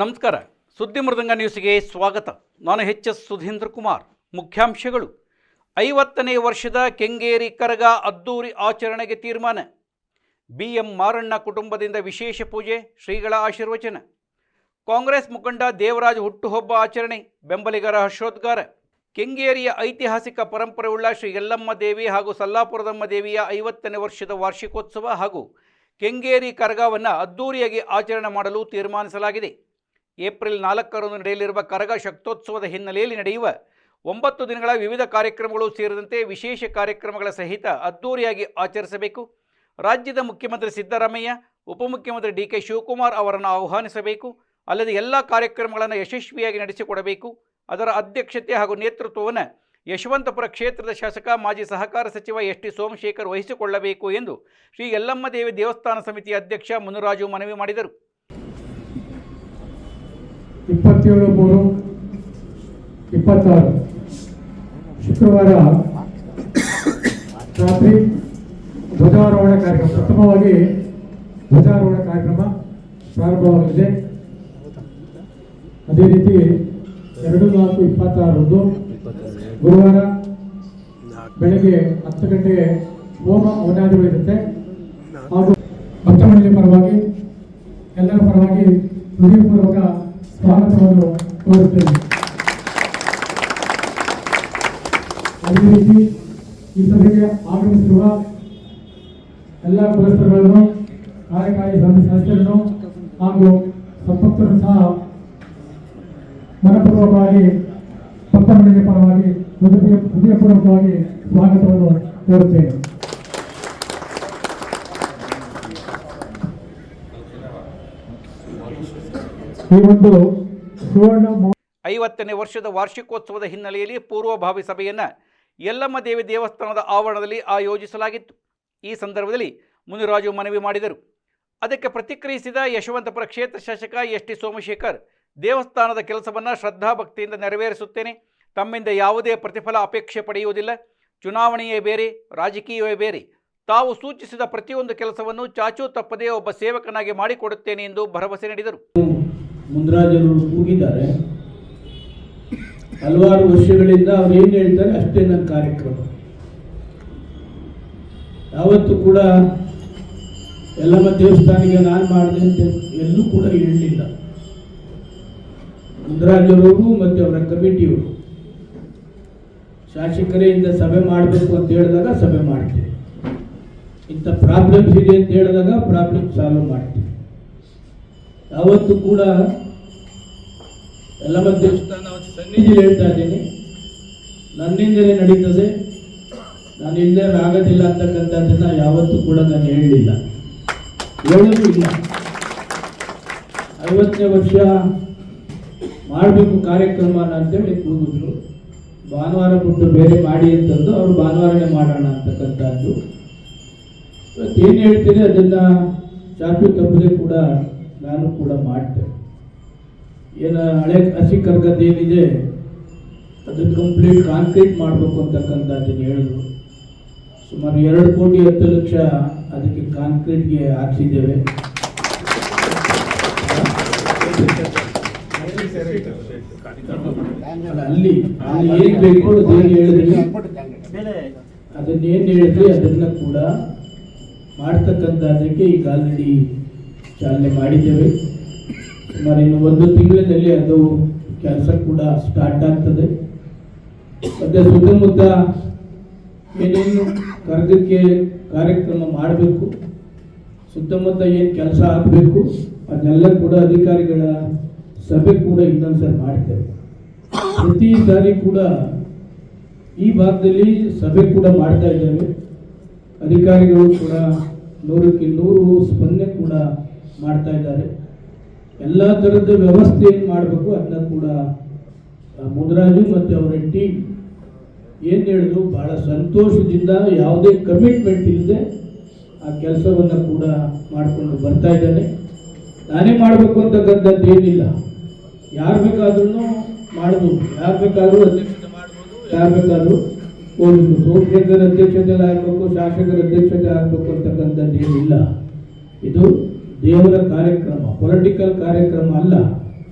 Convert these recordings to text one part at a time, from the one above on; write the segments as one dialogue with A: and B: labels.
A: ನಮಸ್ಕಾರ. ಸುದ್ದಿ ಮೃದಂಗ ನ್ಯೂಸ್ಗೆ ಸ್ವಾಗತ. ನಾನು ಎಚ್.ಎಸ್. ಸುಧೀಂದ್ರ ಕುಮಾರ್. ಮುಖ್ಯಾಂಶಗಳು. 50ನೇ ವರ್ಷದ ಕೆಂಗೇರಿ ಕರಗ ಅದ್ದೂರಿ ಆಚರಣೆಗೆ ತೀರ್ಮಾನ. ಬಿ.ಎಂ. ಮಾರಣ್ಣ ಕುಟುಂಬದಿಂದ ವಿಶೇಷ ಪೂಜೆ, ಶ್ರೀಗಳ ಆಶೀರ್ವಚನ. ಕಾಂಗ್ರೆಸ್ ಮುಖಂಡ ದೇವರಾಜ್ ಹುಟ್ಟುಹಬ್ಬ ಆಚರಣೆ, ಬೆಂಬಲಿಗರ ಹರ್ಷೋದ್ಗಾರ. ಕೆಂಗೇರಿಯ ಐತಿಹಾಸಿಕ ಪರಂಪರೆಯುಳ್ಳ ಶ್ರೀ ಯಲ್ಲಮ್ಮ ದೇವಿ ಹಾಗೂ ಸಲ್ಲಾಪುರದಮ್ಮ ದೇವಿಯ 50ನೇ ವರ್ಷದ ವಾರ್ಷಿಕೋತ್ಸವ ಹಾಗೂ ಕೆಂಗೇರಿ ಕರಗವನ್ನು ಅದ್ದೂರಿಯಾಗಿ ಆಚರಣೆ ಮಾಡಲು ತೀರ್ಮಾನಿಸಲಾಗಿದೆ. ಏಪ್ರಿಲ್ 4ರಂದು ನಡೆಯಲಿರುವ ಕರಗ ಶಕ್ತೋತ್ಸವದ ಹಿನ್ನೆಲೆಯಲ್ಲಿ ನಡೆಯುವ 9 ದಿನಗಳ ವಿವಿಧ ಕಾರ್ಯಕ್ರಮಗಳು ಸೇರಿದಂತೆ ವಿಶೇಷ ಕಾರ್ಯಕ್ರಮಗಳ ಸಹಿತ ಅದ್ದೂರಿಯಾಗಿ ಆಚರಿಸಬೇಕು. ರಾಜ್ಯದ ಮುಖ್ಯಮಂತ್ರಿ ಸಿದ್ದರಾಮಯ್ಯ, ಉಪಮುಖ್ಯಮಂತ್ರಿ ಡಿ.ಕೆ. ಶಿವಕುಮಾರ್ ಅವರನ್ನು ಆಹ್ವಾನಿಸಬೇಕು. ಅಲ್ಲದೆ ಎಲ್ಲ ಕಾರ್ಯಕ್ರಮಗಳನ್ನು ಯಶಸ್ವಿಯಾಗಿ ನಡೆಸಿಕೊಡಬೇಕು. ಅದರ ಅಧ್ಯಕ್ಷತೆ ಹಾಗೂ ನೇತೃತ್ವವನ್ನು ಯಶವಂತಪುರ ಕ್ಷೇತ್ರದ ಶಾಸಕ ಮಾಜಿ ಸಹಕಾರ ಸಚಿವ ಎಸ್.ಟಿ. ಸೋಮಶೇಖರ್ ವಹಿಸಿಕೊಳ್ಳಬೇಕು ಎಂದು ಶ್ರೀ ಯಲ್ಲಮ್ಮ ದೇವಿ ದೇವಸ್ಥಾನ ಸಮಿತಿಯ ಅಧ್ಯಕ್ಷ ಮುನಿರಾಜು ಮನವಿ ಮಾಡಿದರು.
B: 27/3/26 ಶುಕ್ರವಾರ ರಾತ್ರಿ ಧ್ವಜಾರೋಹಣ ಕಾರ್ಯಕ್ರಮ, ಪ್ರಥಮವಾಗಿ ಧ್ವಜಾರೋಹಣ ಕಾರ್ಯಕ್ರಮ ಪ್ರಾರಂಭವಾಗಲಿದೆ. ಅದೇ ರೀತಿ 2/4/26 ಗುರುವಾರ ಬೆಳಗ್ಗೆ 10 ಗಂಟೆಗೆ ಹೋಮ ಹವನಾದಿಗಳಿರುತ್ತೆ. ಹಾಗೂ ಭಕ್ತಮಂಡಳಿ ಪರವಾಗಿ ಎಲ್ಲರ ಪರವಾಗಿ ಹೃದಯಪೂರ್ವಕ ಸ್ವಾಗತವನ್ನು ಕೋರುತ್ತೇನೆ. ಅದೇ ರೀತಿ ಈ ಸಭೆಗೆ ಆಗಮಿಸಿರುವ ಎಲ್ಲ ಕುಲಸ್ಥರುಗಳನ್ನು, ಕಾರ್ಯಕಾರಿ ಸಮಿತಿ ಸದಸ್ಯರನ್ನು ಹಾಗೂ ಸಂಪತ್ತರನ್ನು ಸಹ ಮನಪೂರ್ವಕವಾಗಿ ಭಕ್ತಮಂಡಳಿ ಪರವಾಗಿ ಹೃದಯಪೂರ್ವಕವಾಗಿ ಸ್ವಾಗತವನ್ನು ಕೋರುತ್ತೇನೆ. ಈ ಒಂದು
A: 50ನೇ ವರ್ಷದ ವಾರ್ಷಿಕೋತ್ಸವದ ಹಿನ್ನೆಲೆಯಲ್ಲಿ ಪೂರ್ವಭಾವಿ ಸಭೆಯನ್ನು ಯಲ್ಲಮ್ಮ ದೇವಿ ದೇವಸ್ಥಾನದ ಆವರಣದಲ್ಲಿ ಆಯೋಜಿಸಲಾಗಿತ್ತು. ಈ ಸಂದರ್ಭದಲ್ಲಿ ಮುನಿರಾಜು ಮನವಿ ಮಾಡಿದರು. ಅದಕ್ಕೆ ಪ್ರತಿಕ್ರಿಯಿಸಿದ ಯಶವಂತಪುರ ಕ್ಷೇತ್ರ ಶಾಸಕ ಎಸ್.ಟಿ. ಸೋಮಶೇಖರ್, ದೇವಸ್ಥಾನದ ಕೆಲಸವನ್ನು ಶ್ರದ್ಧಾಭಕ್ತಿಯಿಂದ ನೆರವೇರಿಸುತ್ತೇನೆ. ತಮ್ಮಿಂದ ಯಾವುದೇ ಪ್ರತಿಫಲ ಅಪೇಕ್ಷೆ ಪಡೆಯುವುದಿಲ್ಲ. ಚುನಾವಣೆಯೇ ಬೇರೆ, ರಾಜಕೀಯವೇ ಬೇರೆ. ತಾವು ಸೂಚಿಸಿದ ಪ್ರತಿಯೊಂದು ಕೆಲಸವನ್ನು ಚಾಚೂ ತಪ್ಪದೇ ಒಬ್ಬ ಸೇವಕನಾಗಿ ಮಾಡಿಕೊಡುತ್ತೇನೆ ಎಂದು ಭರವಸೆ ನೀಡಿದರು.
C: ಮುನಿರಾಜರು ಕೂಗಿದ್ದಾರೆ. ಹಲವಾರು ವರ್ಷಗಳಿಂದ ಅವ್ರು ಏನು ಹೇಳ್ತಾರೆ ಅಷ್ಟೇ ನನ್ನ ಕಾರ್ಯಕ್ರಮ. ಯಾವತ್ತೂ ಕೂಡ ಯಲ್ಲಮ್ಮ ದೇವಸ್ಥಾನಿಗೆ ನಾನು ಮಾಡಿದೆ ಅಂತ ಎಲ್ಲೂ ಕೂಡ ಹೇಳಲಿಲ್ಲ. ಮುನಿರಾಜರವರು ಮತ್ತು ಅವರ ಕಮಿಟಿಯವರು ಶಾಸಕರೇ ಇಂದ ಸಭೆ ಮಾಡಬೇಕು ಅಂತ ಹೇಳಿದಾಗ ಸಭೆ ಮಾಡ್ತೀವಿ, ಇಂಥ ಪ್ರಾಬ್ಲಮ್ಸ್ ಇದೆ ಅಂತ ಹೇಳಿದಾಗ ಪ್ರಾಬ್ಲಮ್ ಸಾಲ್ವ್ ಮಾಡ್ತೀವಿ. ಯಾವತ್ತೂ ಕೂಡ ಯಲ್ಲಮ್ಮ ದೇವಸ್ಥಾನ ಸನ್ನಿಧಿ ಹೇಳ್ತಾ ಇದ್ದೀನಿ, ನನ್ನಿಂದಲೇ ನಡೀತದೆ, ನಾನು ಇಲ್ಲದೆ ಆಗೋದಿಲ್ಲ ಅಂತಕ್ಕಂಥದ್ದನ್ನು ಯಾವತ್ತೂ ಕೂಡ ನಾನು ಹೇಳಲಿಲ್ಲ, ಹೇಳೋದು ಇಲ್ಲ. 50ನೇ ವರ್ಷ ಮಾಡಬೇಕು ಕಾರ್ಯಕ್ರಮನ ಅಂತೇಳಿ ಕೂಗಿದ್ರು. ಭಾನುವಾರ ಬಿಟ್ಟು ಬೇರೆ ಮಾಡಿ ಅಂತಂದು ಅವರು ಭಾನುವಾರನೇ ಮಾಡೋಣ ಅಂತಕ್ಕಂಥದ್ದು. ಏನು ಹೇಳ್ತೀನಿ ಅದನ್ನು ಚಾಚು ತಪ್ಪದೆ ಕೂಡ ನಾನು ಕೂಡ ಮಾಡ್ತೇನೆ. ಏನು ಹಳೆ ಹಸಿ ಕರ್ಗದ್ದು ಏನಿದೆ ಅದನ್ನು ಕಂಪ್ಲೀಟ್ ಕಾಂಕ್ರೀಟ್ ಮಾಡಬೇಕು ಅಂತಕ್ಕಂಥದ್ದನ್ನು ಹೇಳಿದ್ರು. ಸುಮಾರು 2,10,00,000 ಅದಕ್ಕೆ ಕಾಂಕ್ರೀಟ್ಗೆ ಹಾಕ್ಸಿದ್ದೇವೆ. ಅಲ್ಲಿ ಏನು ಬೇಕು ಅದೇನು ಹೇಳಿದ್ರಿ, ಅದನ್ನೇನು ಹೇಳಿದ್ರಿ ಅದನ್ನು ಕೂಡ ಮಾಡ್ತಕ್ಕಂಥದ್ದಕ್ಕೆ ಈಗ ಆಲ್ರೆಡಿ ಚಾಲನೆ ಮಾಡಿದ್ದೇವೆ. ಸುಮಾರು ಇನ್ನು 1 ತಿಂಗಳಿನಲ್ಲಿ ಅದು ಕೆಲಸ ಕೂಡ ಸ್ಟಾರ್ಟ್ ಆಗ್ತದೆ. ಮತ್ತು ಸುತ್ತಮುತ್ತ ಏನೇನು ಕರ್ಗಕ್ಕೆ ಕಾರ್ಯಕ್ರಮ ಮಾಡಬೇಕು, ಸುತ್ತಮುತ್ತ ಏನು ಕೆಲಸ ಆಗಬೇಕು ಅದನ್ನೆಲ್ಲ ಕೂಡ ಅಧಿಕಾರಿಗಳ ಸಭೆ ಕೂಡ ಇನ್ನೊಂದ್ಸರಿ ಮಾಡ್ತೇವೆ. ಪ್ರತಿ ಸಾರಿ ಕೂಡ ಈ ಭಾಗದಲ್ಲಿ ಸಭೆ ಕೂಡ ಮಾಡ್ತಾ ಇದ್ದೇವೆ. ಅಧಿಕಾರಿಗಳು ಕೂಡ 100ಕ್ಕೆ 100 ಸ್ಪಂದನೆ ಕೂಡ ಮಾಡ್ತಾ ಇದ್ದಾರೆ. ಎಲ್ಲ ಥರದ ವ್ಯವಸ್ಥೆ ಏನು ಮಾಡಬೇಕು ಅದನ್ನ ಕೂಡ ಮುನಿರಾಜು ಮತ್ತು ಅವರ ಟೀಮ್ ಏನು ಹೇಳಿದ್ರು ಭಾಳ ಸಂತೋಷದಿಂದ, ಯಾವುದೇ ಕಮಿಟ್ಮೆಂಟ್ ಇಲ್ಲದೆ ಆ ಕೆಲಸವನ್ನು ಕೂಡ ಮಾಡಿಕೊಂಡು ಬರ್ತಾ ಇದ್ದಾನೆ. ನಾನೇ ಮಾಡಬೇಕು ಅಂತಕ್ಕಂಥದ್ದು ಏನಿಲ್ಲ, ಯಾರು ಬೇಕಾದ್ರೂ ಮಾಡ್ಬೋದು, ಯಾರು ಬೇಕಾದರೂ ಅಧ್ಯಕ್ಷತೆ ಮಾಡ್ಬೋದು, ಯಾರು ಬೇಕಾದರೂ ಹೋಗ್ಬೋದು. ಸೋಮಶೇಖರ್ ಅಧ್ಯಕ್ಷತೆ ಆಗಬೇಕು, ಶಾಸಕರ ಅಧ್ಯಕ್ಷತೆ ಆಗಬೇಕು ಅಂತಕ್ಕಂಥದ್ದು ಏನಿಲ್ಲ. ಇದು ದೇವರ ಕಾರ್ಯಕ್ರಮ, ಪೊಲಿಟಿಕಲ್ ಕಾರ್ಯಕ್ರಮ ಅಲ್ಲ.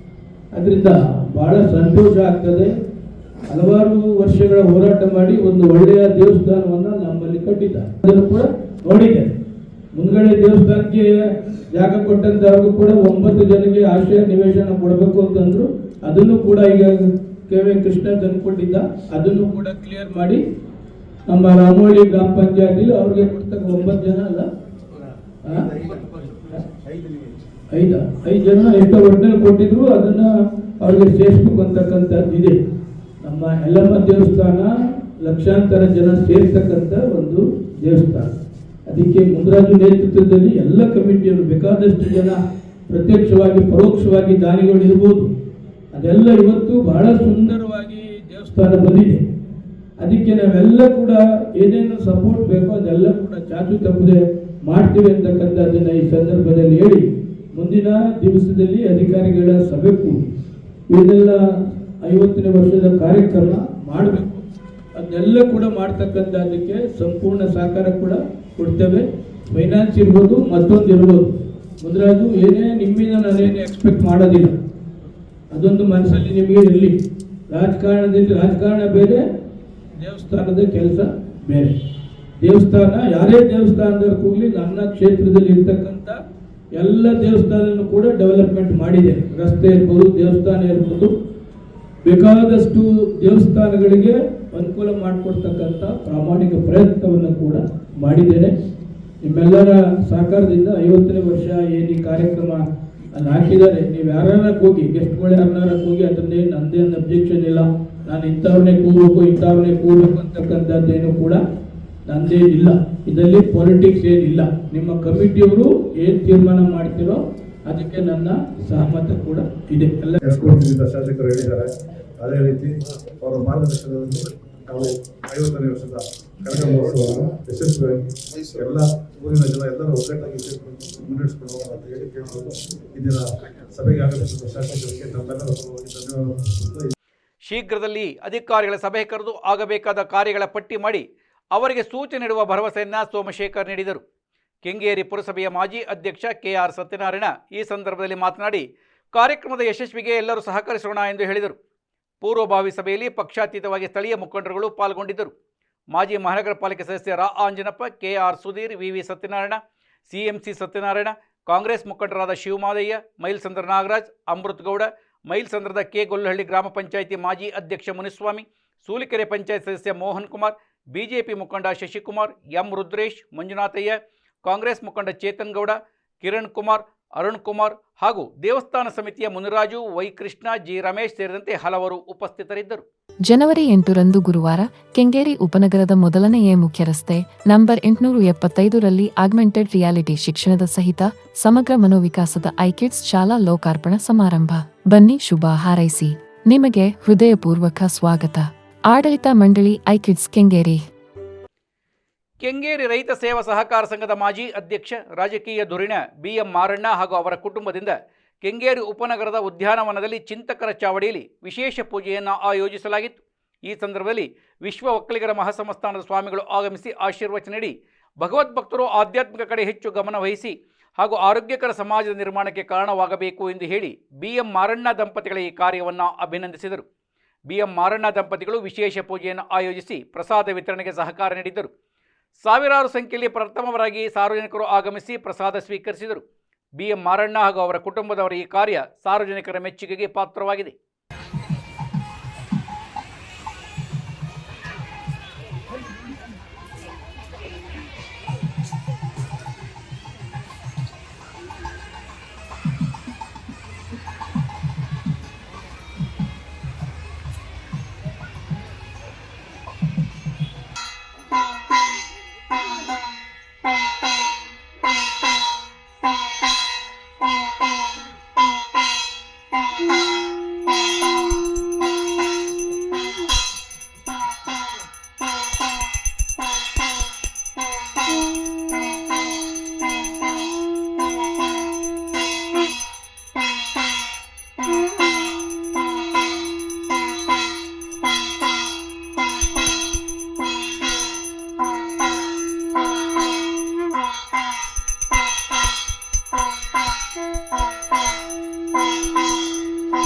C: ಅದರಿಂದ ಬಹಳ ಸಂತೋಷ ಆಗ್ತದೆ. ಹಲವಾರು ವರ್ಷಗಳ ಹೋರಾಟ ಮಾಡಿ ಒಂದು ಒಳ್ಳೆಯ ದೇವಸ್ಥಾನವನ್ನು ನಮ್ಮಲ್ಲಿ ಕಟ್ಟಿದ್ದಾರೆ. ಅದನ್ನು ಕೂಡ ನೋಡಿದ್ದೇನೆ. ಮುಂದ್ಗಡೆ ದೇವಸ್ಥಾನಕ್ಕೆ ಜಾಗ ಕೊಟ್ಟಂತವ್ರಿಗೂ ಕೂಡ 9 ಜನಕ್ಕೆ ಆಶ್ರಯ ನಿವೇಶನ ಕೊಡಬೇಕು ಅಂತಂದ್ರು. ಅದನ್ನು ಕೂಡ ಈಗ ಕೆ ವಿ ಕೃಷ್ಣ ತಂದುಕೊಟ್ಟಿದ್ದ. ಅದನ್ನು ಕೂಡ ಕ್ಲಿಯರ್ ಮಾಡಿ ನಮ್ಮ ರಾಮೋಳಿ ಗ್ರಾಮ ಪಂಚಾಯತಿಲಿ ಅವ್ರಿಗೆ ಕೊಡ್ತಕ್ಕ 9 ಜನ ಅಲ್ಲ 5 ಜನ ಎಷ್ಟೋ ಒಟ್ಟಿನಲ್ಲಿ ಕೊಟ್ಟಿದ್ರು. ಅದನ್ನ ಅವ್ರಿಗೆ ಸೇರಿಸ್ಬೇಕು ಅಂತಕ್ಕಂಥದ್ದು ಇದೆ. ನಮ್ಮ ಯಲ್ಲಮ್ಮ ದೇವಸ್ಥಾನ ಲಕ್ಷಾಂತರ ಜನ ಸೇರ್ತಕ್ಕಂಥ ಒಂದು ದೇವಸ್ಥಾನ. ಅದಕ್ಕೆ ಮುನ್ರಾಜು ನೇತೃತ್ವದಲ್ಲಿ ಎಲ್ಲ ಕಮಿಟಿಯವರು ಬೇಕಾದಷ್ಟು ಜನ ಪ್ರತ್ಯಕ್ಷವಾಗಿ ಪರೋಕ್ಷವಾಗಿ ದಾನಿಗಳು ಇರ್ಬೋದು. ಅದೆಲ್ಲ ಇವತ್ತು ಬಹಳ ಸುಂದರವಾಗಿ ದೇವಸ್ಥಾನ ಬಂದಿದೆ. ಅದಕ್ಕೆ ನಾವೆಲ್ಲ ಕೂಡ ಏನೇನು ಸಪೋರ್ಟ್ ಬೇಕೋ ಅದೆಲ್ಲ ಕೂಡ ಚಾಚು ತಪ್ಪದೆ ಮಾಡ್ತೀವಿ ಅಂತಕ್ಕಂಥದ್ದನ್ನು ಈ ಸಂದರ್ಭದಲ್ಲಿ ಹೇಳಿ, ಮುಂದಿನ ದಿವಸದಲ್ಲಿ ಅಧಿಕಾರಿಗಳ ಸಭೆ ಕೂಡಿ ಇದೆಲ್ಲ 50ನೇ ವರ್ಷದ ಕಾರ್ಯಕ್ರಮ ಮಾಡಬೇಕು. ಅದನ್ನೆಲ್ಲ ಕೂಡ ಮಾಡ್ತಕ್ಕಂಥದ್ದಕ್ಕೆ ಸಂಪೂರ್ಣ ಸಹಕಾರ ಕೂಡ ಕೊಡ್ತೇವೆ. ಫೈನಾನ್ಸ್ ಇರ್ಬೋದು, ಮತ್ತೊಂದು ಇರ್ಬೋದು. ಮುದ್ರಾಜು ಏನೇ ನಿಮ್ಮಿಂದ ನಾನೇನು ಎಕ್ಸ್ಪೆಕ್ಟ್ ಮಾಡೋದಿಲ್ಲ. ಅದೊಂದು ಮನಸ್ಸಲ್ಲಿ ನಿಮಗೆ ಇರಲಿ. ರಾಜಕಾರಣ ಬೇರೆ, ದೇವಸ್ಥಾನದ ಕೆಲಸ ಬೇರೆ. ದೇವಸ್ಥಾನ ಯಾರೇ ದೇವಸ್ಥಾನದವ್ರು ಕೂಗಲಿ, ನನ್ನ ಕ್ಷೇತ್ರದಲ್ಲಿ ಇರ್ತಕ್ಕಂಥ ಎಲ್ಲ ದೇವಸ್ಥಾನವನ್ನು ಕೂಡ ಡೆವಲಪ್ಮೆಂಟ್ ಮಾಡಿದ್ದೇನೆ. ರಸ್ತೆ ಇರ್ಬೋದು, ದೇವಸ್ಥಾನ ಇರ್ಬೋದು, ಬೇಕಾದಷ್ಟು ದೇವಸ್ಥಾನಗಳಿಗೆ ಅನುಕೂಲ ಮಾಡಿಕೊಡ್ತಕ್ಕಂಥ ಪ್ರಾಮಾಣಿಕ ಪ್ರಯತ್ನವನ್ನು ಕೂಡ ಮಾಡಿದ್ದೇನೆ. ನಿಮ್ಮೆಲ್ಲರ ಸಹಕಾರದಿಂದ 50ನೇ ವರ್ಷ ಏನು ಈ ಕಾರ್ಯಕ್ರಮ ಅಲ್ಲಿ ಹಾಕಿದ್ದಾರೆ. ನೀವು ಯಾರನ್ನ ಕೂಗಿ, ಗೆಸ್ಟ್ಗಳು ಯಾರನ್ನಾರ ಕೂಗಿ, ಅದನ್ನೇ ನಂದೇನು ಅಬ್ಜೆಕ್ಷನ್ ಇಲ್ಲ. ನಾನು ಇಂಥವ್ರನ್ನೇ ಕೂಗಬೇಕು ಅಂತಕ್ಕಂಥದ್ದೇನು ಕೂಡ ನಂದೇನಿಲ್ಲ. ಇದರಲ್ಲಿ ಪಾಲಿಟಿಕ್ಸ್ ಏನಿಲ್ಲ. ನಿಮ್ಮ ಕಮಿಟಿಯವರು ಏನು ತೀರ್ಮಾನ ಮಾಡ್ತಿರೋ ಅದಕ್ಕೆ ನನ್ನ ಸಹಮತ ಕೂಡ ಇದೆ. ಎಲ್ಲ
D: ಶಾಸಕರು ಹೇಳಿದ್ದಾರೆ. ಅದೇ ರೀತಿ ಅವರ ಮಾರ್ಗದರ್ಶನದಲ್ಲಿ ನಾವು 50ನೇ ವರ್ಷದ ಕನಕ ಮಹೋತ್ಸವವನ್ನು ಯಶಸ್ವಿಯಾಗಿ ಎಲ್ಲ ಊರಿನ ಜನ ಎಲ್ಲರೂ ಒಗ್ಗಟ್ಟಾಗಿ ಮುನ್ನಡೆಸಿಕೊಂಡು ಹೋಗೋಣ ಅಂತ ಹೇಳಿ ಕೇಳಬಹುದು. ಇಂದಿನ ಸಭೆಗೆ ಆಗಮಿಸಿದ ಶಾಸಕರಿಗೆ ನಮ್ಮೆಲ್ಲರ ಪರವಾಗಿ ಧನ್ಯವಾದ.
A: ಶೀಘ್ರದಲ್ಲಿ ಅಧಿಕಾರಿಗಳ ಸಭೆ ಕರೆದು ಆಗಬೇಕಾದ ಕಾರ್ಯಗಳ ಪಟ್ಟಿ ಮಾಡಿ ಅವರಿಗೆ ಸೂಚನೆ ನೀಡುವ ಭರವಸೆಯನ್ನು ಸೋಮಶೇಖರ್ ನೀಡಿದರು. ಕೆಂಗೇರಿ ಪುರಸಭೆಯ ಮಾಜಿ ಅಧ್ಯಕ್ಷ KR ಸತ್ಯನಾರಾಯಣ ಈ ಸಂದರ್ಭದಲ್ಲಿ ಮಾತನಾಡಿ, ಕಾರ್ಯಕ್ರಮದ ಯಶಸ್ವಿಗೆ ಎಲ್ಲರೂ ಸಹಕರಿಸೋಣ ಎಂದು ಹೇಳಿದರು. ಪೂರ್ವಭಾವಿ ಸಭೆಯಲ್ಲಿ ಪಕ್ಷಾತೀತವಾಗಿ ಸ್ಥಳೀಯ ಮುಖಂಡರುಗಳು ಪಾಲ್ಗೊಂಡಿದ್ದರು. ಮಾಜಿ ಮಹಾನಗರ ಪಾಲಿಕೆ ಸದಸ್ಯ ರಾ Anjanappa, KR Sudhir, VV Satyanarayana, CMC Satyanarayana, Congress ಮುಖಂಡರಾದ ಶಿವಮಾದಯ್ಯ, ಮೈಲ್ಸಂದ್ರ ನಾಗರಾಜ್, ಅಮೃತಗೌಡ, ಮೈಲ್ಸಂದ್ರದ ಕೆ ಗೊಲ್ಲಹಳ್ಳಿ ಗ್ರಾಮ ಪಂಚಾಯಿತಿ ಮಾಜಿ ಅಧ್ಯಕ್ಷ ಮುನಿಸ್ವಾಮಿ, ಸೂಲಿಕೆರೆ ಪಂಚಾಯತ್ ಸದಸ್ಯ ಮೋಹನ್ ಕುಮಾರ್, ಬಿಜೆಪಿ ಮುಖಂಡ ಶಶಿಕುಮಾರ್, ಎಂ ರುದ್ರೇಶ್, ಮಂಜುನಾಥಯ್ಯ, ಕಾಂಗ್ರೆಸ್ ಮುಖಂಡ ಚೇತನ್ ಗೌಡ, ಕಿರಣ್ ಕುಮಾರ್, ಅರುಣ್ ಕುಮಾರ್ ಹಾಗೂ ದೇವಸ್ಥಾನ ಸಮಿತಿಯ ಮುನಿರಾಜು, ವೈ ಕೃಷ್ಣ, ಜಿ ರಮೇಶ್ ಸೇರಿದಂತೆ ಹಲವರು ಉಪಸ್ಥಿತರಿದ್ದರು.
E: ಜನವರಿ 8ರಂದು ಗುರುವಾರ ಕೆಂಗೇರಿ ಉಪನಗರದ ಮೊದಲನೆಯ ಮುಖ್ಯ ರಸ್ತೆ ನಂಬರ್ 875ರಲ್ಲಿ ಆಗ್ಮೆಂಟೆಡ್ ರಿಯಾಲಿಟಿ ಶಿಕ್ಷಣದ ಸಹಿತ ಸಮಗ್ರ ಮನೋವಿಕಾಸದ ಐಕಿಡ್ಸ್ ಶಾಲಾ ಲೋಕಾರ್ಪಣಾ ಸಮಾರಂಭ. ಬನ್ನಿ ಶುಭ ಹಾರೈಸಿ. ನಿಮಗೆ ಹೃದಯಪೂರ್ವಕ ಸ್ವಾಗತ. ಆಡಳಿತ ಮಂಡಳಿ ಐಕಿಡ್ಸ್ ಕೆಂಗೇರಿ.
A: ಕೆಂಗೇರಿ ರೈತ ಸೇವಾ ಸಹಕಾರ ಸಂಘದ ಮಾಜಿ ಅಧ್ಯಕ್ಷ, ರಾಜಕೀಯ ಧುರೀಣ BM ಮಾರಣ್ಣ ಹಾಗೂ ಅವರ ಕುಟುಂಬದಿಂದ ಕೆಂಗೇರಿ ಉಪನಗರದ ಉದ್ಯಾನವನದಲ್ಲಿ ಚಿಂತಕರ ಚಾವಡಿಯಲ್ಲಿ ವಿಶೇಷ ಪೂಜೆಯನ್ನು ಆಯೋಜಿಸಲಾಗಿತ್ತು. ಈ ಸಂದರ್ಭದಲ್ಲಿ ವಿಶ್ವ ಒಕ್ಕಲಿಗರ ಮಹಾಸಂಸ್ಥಾನದ ಸ್ವಾಮಿಗಳು ಆಗಮಿಸಿ ಆಶೀರ್ವಚನ ನೀಡಿ ಭಗವದ್ಭಕ್ತರು ಆಧ್ಯಾತ್ಮಿಕ ಕಡೆ ಹೆಚ್ಚು ಗಮನ ವಹಿಸಿ ಹಾಗೂ ಆರೋಗ್ಯಕರ ಸಮಾಜದ ನಿರ್ಮಾಣಕ್ಕೆ ಕಾರಣವಾಗಬೇಕು ಎಂದು ಹೇಳಿ BM ಮಾರಣ್ಣ ದಂಪತಿಗಳ ಈ ಕಾರ್ಯವನ್ನು ಅಭಿನಂದಿಸಿದರು. BM ಮಾರಣ್ಣ ದಂಪತಿಗಳು ವಿಶೇಷ ಪೂಜೆಯನ್ನು ಆಯೋಜಿಸಿ ಪ್ರಸಾದ ವಿತರಣೆಗೆ ಸಹಕಾರ ನೀಡಿದ್ದರು. ಸಾವಿರಾರು ಸಂಖ್ಯೆಯಲ್ಲಿ ಪ್ರಥಮವರಾಗಿ ಸಾರ್ವಜನಿಕರು ಆಗಮಿಸಿ ಪ್ರಸಾದ ಸ್ವೀಕರಿಸಿದರು. BM ಮಾರಣ್ಣ ಹಾಗೂ ಅವರ ಕುಟುಂಬದವರ ಈ ಕಾರ್ಯ ಸಾರ್ವಜನಿಕರ ಮೆಚ್ಚುಗೆಗೆ ಪಾತ್ರವಾಗಿದೆ.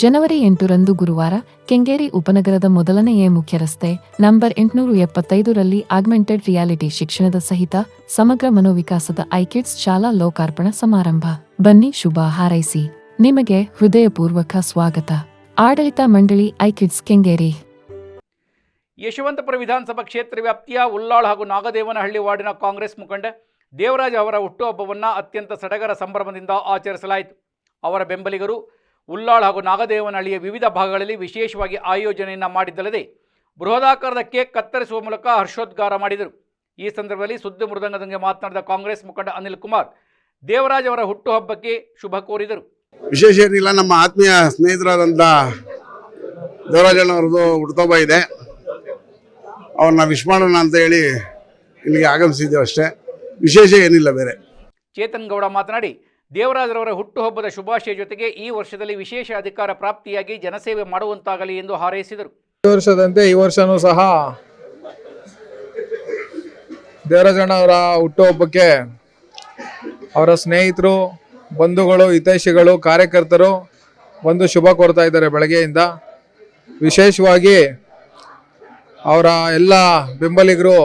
E: ಜನವರಿ 8ರಂದು ಗುರುವಾರ ಕೆಂಗೇರಿ ಉಪನಗರದ ಮೊದಲನೆಯ ಮುಖ್ಯ ರಸ್ತೆ ನಂಬರ್ 875ರಲ್ಲಿ ಆಗ್ಮೆಂಟೆಡ್ ರಿಯಾಲಿಟಿ ಶಿಕ್ಷಣದ ಸಹಿತ ಸಮಗ್ರ ಮನೋವಿಕಾಸದ ಐಕಿಡ್ಸ್ ಶಾಲಾ ಲೋಕಾರ್ಪಣಾ ಸಮಾರಂಭ. ಬನ್ನಿ ಶುಭ ಹಾರೈಸಿ. ನಿಮಗೆ ಹೃದಯಪೂರ್ವಕ ಸ್ವಾಗತ. ಆಡಳಿತ ಮಂಡಳಿ ಐಕಿಡ್ಸ್ ಕೆಂಗೇರಿ.
A: ಯಶವಂತಪುರ ವಿಧಾನಸಭಾ ಕ್ಷೇತ್ರ ವ್ಯಾಪ್ತಿಯ ಉಲ್ಲಾಳ್ ಹಾಗೂ ನಾಗದೇವನಹಳ್ಳಿ ವಾರ್ಡಿನ ಕಾಂಗ್ರೆಸ್ ಮುಖಂಡ ದೇವರಾಜ್ ಅವರ ಹುಟ್ಟುಹಬ್ಬವನ್ನು ಅತ್ಯಂತ ಸಡಗರ ಸಂಭ್ರಮದಿಂದ ಆಚರಿಸಲಾಯಿತು. ಅವರ ಬೆಂಬಲಿಗರು ಉಲ್ಲಾಳ್ ಹಾಗೂ ನಾಗದೇವನಹಳ್ಳಿಯ ವಿವಿಧ ಭಾಗಗಳಲ್ಲಿ ವಿಶೇಷವಾಗಿ ಆಯೋಜನೆಯನ್ನು ಮಾಡಿದ್ದಲ್ಲದೆ ಬೃಹದಾಕಾರದ ಕೇಕ್ ಕತ್ತರಿಸುವ ಮೂಲಕ ಹರ್ಷೋದ್ಗಾರ ಮಾಡಿದರು. ಈ ಸಂದರ್ಭದಲ್ಲಿ ಸುದ್ದಿ ಮೃದಂಗದೊಂದಿಗೆ ಮಾತನಾಡಿದ ಕಾಂಗ್ರೆಸ್ ಮುಖಂಡ ಅನಿಲ್ ಕುಮಾರ್ ದೇವರಾಜ್ ಅವರ ಹುಟ್ಟುಹಬ್ಬಕ್ಕೆ ಶುಭ ಕೋರಿದರು.
F: ವಿಶೇಷ ಏನಿಲ್ಲ, ನಮ್ಮ ಆತ್ಮೀಯ ಸ್ನೇಹಿತರಾದಂಥ ದೇವರಾಜಣ್ಣವ್ರದ್ದು ಹುಟ್ಟುಹಬ್ಬ ಇದೆ. ಅವ್ರನ್ನ ವಿಶ್ ಮಾಡೋಣ ಅಂತ ಹೇಳಿ ಇಲ್ಲಿಗೆ ಆಗಮಿಸಿದ್ದೇವೆ ಅಷ್ಟೇ, ವಿಶೇಷ ಏನಿಲ್ಲ ಬೇರೆ.
A: ಚೇತನ್ ಗೌಡ ಮಾತನಾಡಿ ದೇವರಾಜರವರ ಹುಟ್ಟುಹಬ್ಬದ ಶುಭಾಶಯ ಜೊತೆಗೆ ಈ ವರ್ಷದಲ್ಲಿ ವಿಶೇಷ ಅಧಿಕಾರ ಪ್ರಾಪ್ತಿಯಾಗಿ ಜನಸೇವೆ ಮಾಡುವಂತಾಗಲಿ ಎಂದು ಹಾರೈಸಿದರು.
G: ಈ ವರ್ಷದಂತೆ ಈ ವರ್ಷನೂ ಸಹ ದೇವರಾಜಣ್ಣ ಅವರ ಹುಟ್ಟುಹಬ್ಬಕ್ಕೆ ಅವರ ಸ್ನೇಹಿತರು, ಬಂಧುಗಳು, ಹಿತೈಷಿಗಳು, ಕಾರ್ಯಕರ್ತರು ಬಂದು ಶುಭ ಕೋರ್ತಾ ಇದ್ದಾರೆ. ಬೆಳಗ್ಗೆಯಿಂದ ವಿಶೇಷವಾಗಿ ಅವರ ಎಲ್ಲ ಬೆಂಬಲಿಗರು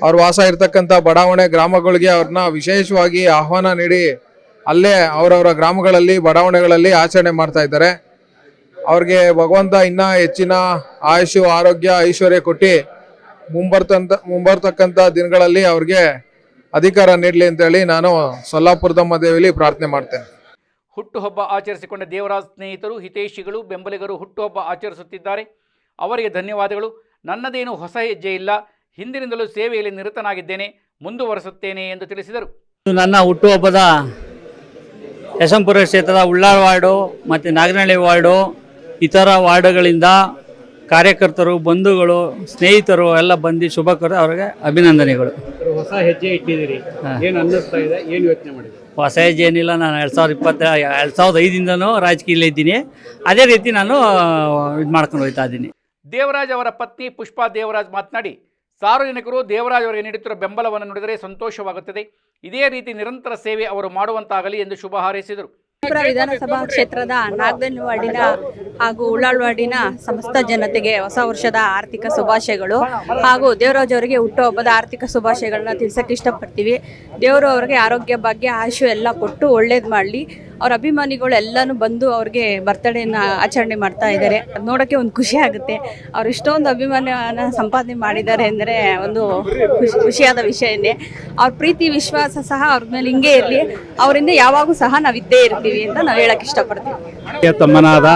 G: ಅವ್ರ ವಾಸ ಇರ್ತಕ್ಕಂಥ ಬಡಾವಣೆ ಗ್ರಾಮಗಳಿಗೆ ಅವ್ರನ್ನ ವಿಶೇಷವಾಗಿ ಆಹ್ವಾನ ನೀಡಿ ಅಲ್ಲೇ ಅವರವರ ಗ್ರಾಮಗಳಲ್ಲಿ ಬಡಾವಣೆಗಳಲ್ಲಿ ಆಚರಣೆ ಮಾಡ್ತಾ ಇದ್ದಾರೆ. ಅವ್ರಿಗೆ ಭಗವಂತ ಇನ್ನೂ ಹೆಚ್ಚಿನ ಆಯುಷು, ಆರೋಗ್ಯ, ಐಶ್ವರ್ಯ ಕೊಟ್ಟು ಮುಂಬರ್ತಕ್ಕಂಥ ದಿನಗಳಲ್ಲಿ ಅವ್ರಿಗೆ ಅಧಿಕಾರ ನೀಡಲಿ ಅಂತೇಳಿ ನಾನು ಸೊಲ್ಲಾಪುರದಮ್ಮ ದೇವಿಲಿ ಪ್ರಾರ್ಥನೆ ಮಾಡ್ತೇನೆ.
A: ಹುಟ್ಟುಹಬ್ಬ ಆಚರಿಸಿಕೊಂಡ ದೇವರಾಜ್ ಸ್ನೇಹಿತರು, ಹಿತೈಷಿಗಳು, ಬೆಂಬಲಿಗರು ಹುಟ್ಟುಹಬ್ಬ ಆಚರಿಸುತ್ತಿದ್ದಾರೆ. ಅವರಿಗೆ ಧನ್ಯವಾದಗಳು. ನನ್ನದೇನು ಹೊಸ ಹೆಜ್ಜೆ ಇಲ್ಲ, ಹಿಂದಿನಿಂದಲೂ ಸೇವೆಯಲ್ಲಿ ನಿರತನಾಗಿದ್ದೇನೆ, ಮುಂದುವರಿಸುತ್ತೇನೆ ಎಂದು ತಿಳಿಸಿದರು.
H: ನನ್ನ ಹುಟ್ಟುಹಬ್ಬದ ಯಶವಂತಪುರ ಕ್ಷೇತ್ರದ ಉಳ್ಳಾಳ್ ವಾರ್ಡು ಮತ್ತು ನಾಗನಹಳ್ಳಿ ವಾರ್ಡು ಇತರ ವಾರ್ಡುಗಳಿಂದ ಕಾರ್ಯಕರ್ತರು, ಬಂಧುಗಳು, ಸ್ನೇಹಿತರು ಎಲ್ಲ ಬಂದು ಶುಭ ಕೋರಿ ಅವರಿಗೆ ಅಭಿನಂದನೆಗಳು.
I: ಹೊಸ ಹೆಜ್ಜೆ ಇಟ್ಟಿದ್ದೀರಿ, ಏನು ಅನ್ನಿಸ್ತಾ ಇದೆ, ಏನು ಯೋಚನೆ ಮಾಡಿದ್ದೀರಿ?
H: ಹೊಸ ಹೆಜ್ಜೆ ಏನಿಲ್ಲ, ನಾನು 2005ದಿಂದನೂ ರಾಜಕೀಯದಲ್ಲಿ ಇದ್ದೀನಿ. ಅದೇ ರೀತಿ ನಾನು ಇದು ಮಾಡ್ಕೊಂಡು ಹೋಗ್ತಾ ಇದ್ದೀನಿ.
A: ದೇವರಾಜ್ ಅವರ ಪತ್ನಿ ಪುಷ್ಪಾ ದೇವರಾಜ್ ಮಾತನಾಡಿ ಸಾರ್ವಜನಿಕರು ದೇವರಾಜ್ ಅವರಿಗೆ ನೀಡುತ್ತಿರುವ ಬೆಂಬಲವನ್ನು ನೋಡಿದರೆ ಸಂತೋಷವಾಗುತ್ತದೆ. ಇದೇ ರೀತಿ ನಿರಂತರ ಸೇವೆ ಅವರು ಮಾಡುವಂತಾಗಲಿ ಎಂದು ಶುಭ ಹಾರೈಸಿದರು.
J: ವಿಧಾನಸಭಾ ಕ್ಷೇತ್ರದ ನಾಗದೇವನಹಳ್ಳಿ ವಾರ್ಡಿನ ಹಾಗೂ ಉಳ್ಳಾಳ್ ವಾರ್ಡಿನ ಸಮಸ್ತ ಜನತೆಗೆ ಹೊಸ ವರ್ಷದ ಆರ್ಥಿಕ ಶುಭಾಶಯಗಳು ಹಾಗೂ ದೇವರಾಜ್ ಅವರಿಗೆ ಹುಟ್ಟುಹಬ್ಬದ ಆರ್ಥಿಕ ಶುಭಾಶಯಗಳನ್ನ ತಿಳಿಸಕ್ಕೆ ಇಷ್ಟಪಡ್ತೀವಿ. ದೇವರು ಅವರಿಗೆ ಆರೋಗ್ಯ, ಭಾಗ್ಯ, ಆಯುಷು ಎಲ್ಲ ಕೊಟ್ಟು ಒಳ್ಳೇದು ಮಾಡಲಿ. ಅವ್ರ ಅಭಿಮಾನಿಗಳು ಎಲ್ಲನೂ ಬಂದು ಅವ್ರಿಗೆ ಬರ್ತಡೇನ ಆಚರಣೆ ಮಾಡ್ತಾ ಇದ್ದಾರೆ. ಅದು ನೋಡೋಕ್ಕೆ ಒಂದು ಖುಷಿ ಆಗುತ್ತೆ. ಅವ್ರು ಇಷ್ಟೊಂದು ಅಭಿಮಾನನ ಸಂಪಾದನೆ ಮಾಡಿದ್ದಾರೆ ಅಂದರೆ ಒಂದು ಖುಷಿಯಾದ ವಿಷಯನೇ. ಅವ್ರ ಪ್ರೀತಿ, ವಿಶ್ವಾಸ ಸಹ ಅವ್ರ ಮೇಲೆ ಹಿಂಗೆ ಇರಲಿ. ಅವರಿಂದ ಯಾವಾಗೂ ಸಹ ನಾವು ಇದ್ದೇ ಇರ್ತೀವಿ ಅಂತ ನಾವು ಹೇಳಕ್ಕೆ ಇಷ್ಟಪಡ್ತೀವಿ.
I: ತಮ್ಮನಾದ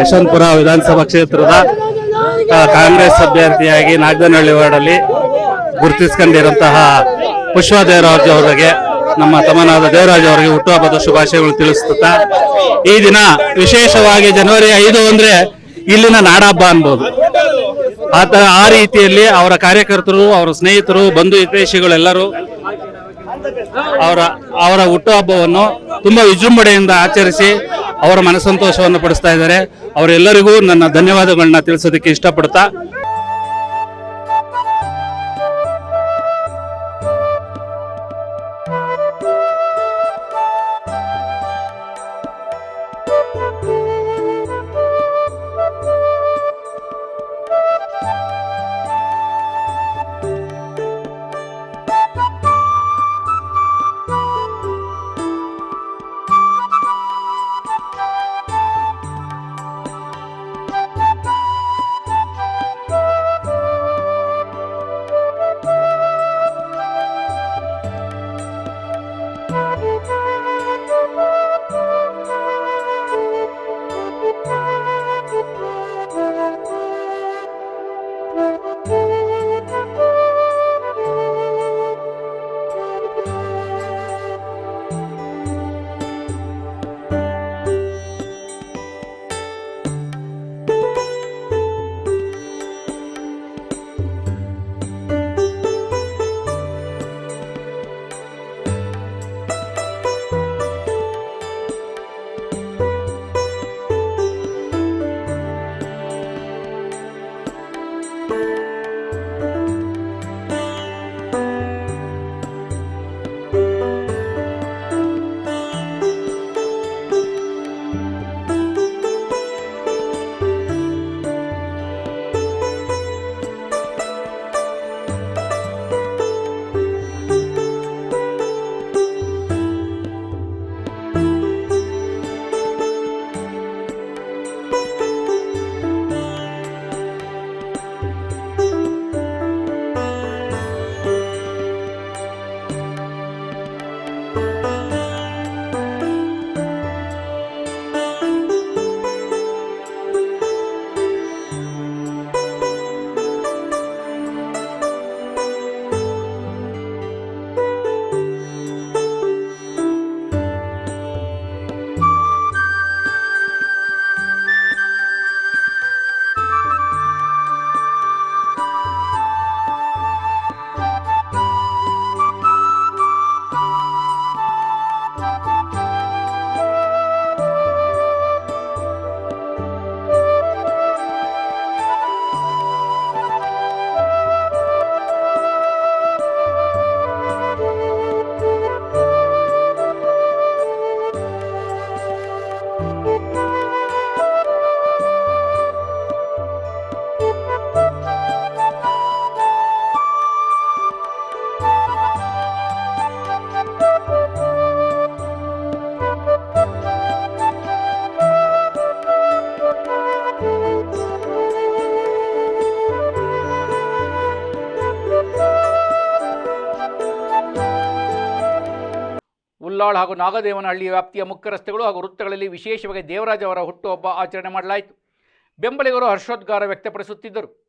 I: ಯಶವಂತಪುರ ವಿಧಾನಸಭಾ ಕ್ಷೇತ್ರದ ಕಾಂಗ್ರೆಸ್ ಅಭ್ಯರ್ಥಿಯಾಗಿ ನಾಗನಹಳ್ಳಿ ವಾರ್ಡಲ್ಲಿ ಗುರುತಿಸಿಕೊಂಡಿರುವಂತಹ ಪುಷ್ಪಾ ದೇವರಾಜ್ ಅವರಿಗೆ, ನಮ್ಮ ತಮ್ಮನಾದ ದೇವರಾಜ್ ಅವರಿಗೆ ಹುಟ್ಟುಹಬ್ಬದ ಶುಭಾಶಯಗಳು ತಿಳಿಸುತ್ತಾ, ಈ ದಿನ ವಿಶೇಷವಾಗಿ ಜನವರಿ 5 ಅಂದರೆ ಇಲ್ಲಿನ ನಾಡಹಬ್ಬ ಅನ್ಬೋದು. ಆ ರೀತಿಯಲ್ಲಿ ಅವರ ಕಾರ್ಯಕರ್ತರು, ಅವರ ಸ್ನೇಹಿತರು, ಬಂಧು ಹಿತೈಷಿಗಳೆಲ್ಲರೂ ಅವರ ಹುಟ್ಟುಹಬ್ಬವನ್ನು ತುಂಬಾ ವಿಜೃಂಭಣೆಯಿಂದ ಆಚರಿಸಿ ಅವರ ಮನಸಂತೋಷವನ್ನು ಪಡಿಸ್ತಾ ಇದ್ದಾರೆ. ಅವರೆಲ್ಲರಿಗೂ ನನ್ನ ಧನ್ಯವಾದಗಳನ್ನ ತಿಳಿಸೋದಕ್ಕೆ ಇಷ್ಟಪಡ್ತಾ
A: ಉಲ್ಲಾಳ್ ಹಾಗೂ ನಾಗದೇವನಹಳ್ಳಿ ವ್ಯಾಪ್ತಿಯ ಮುಖ್ಯ ರಸ್ತೆಗಳು ಹಾಗೂ ವೃತ್ತಗಳಲ್ಲಿ ವಿಶೇಷವಾಗಿ ದೇವರಾಜ್ ಅವರ ಹುಟ್ಟುಹಬ್ಬ ಆಚರಣೆ ಮಾಡಲಾಯಿತು. ಬೆಂಬಲಿಗರು ಹರ್ಷೋದ್ಗಾರ ವ್ಯಕ್ತಪಡಿಸುತ್ತಿದ್ದರು.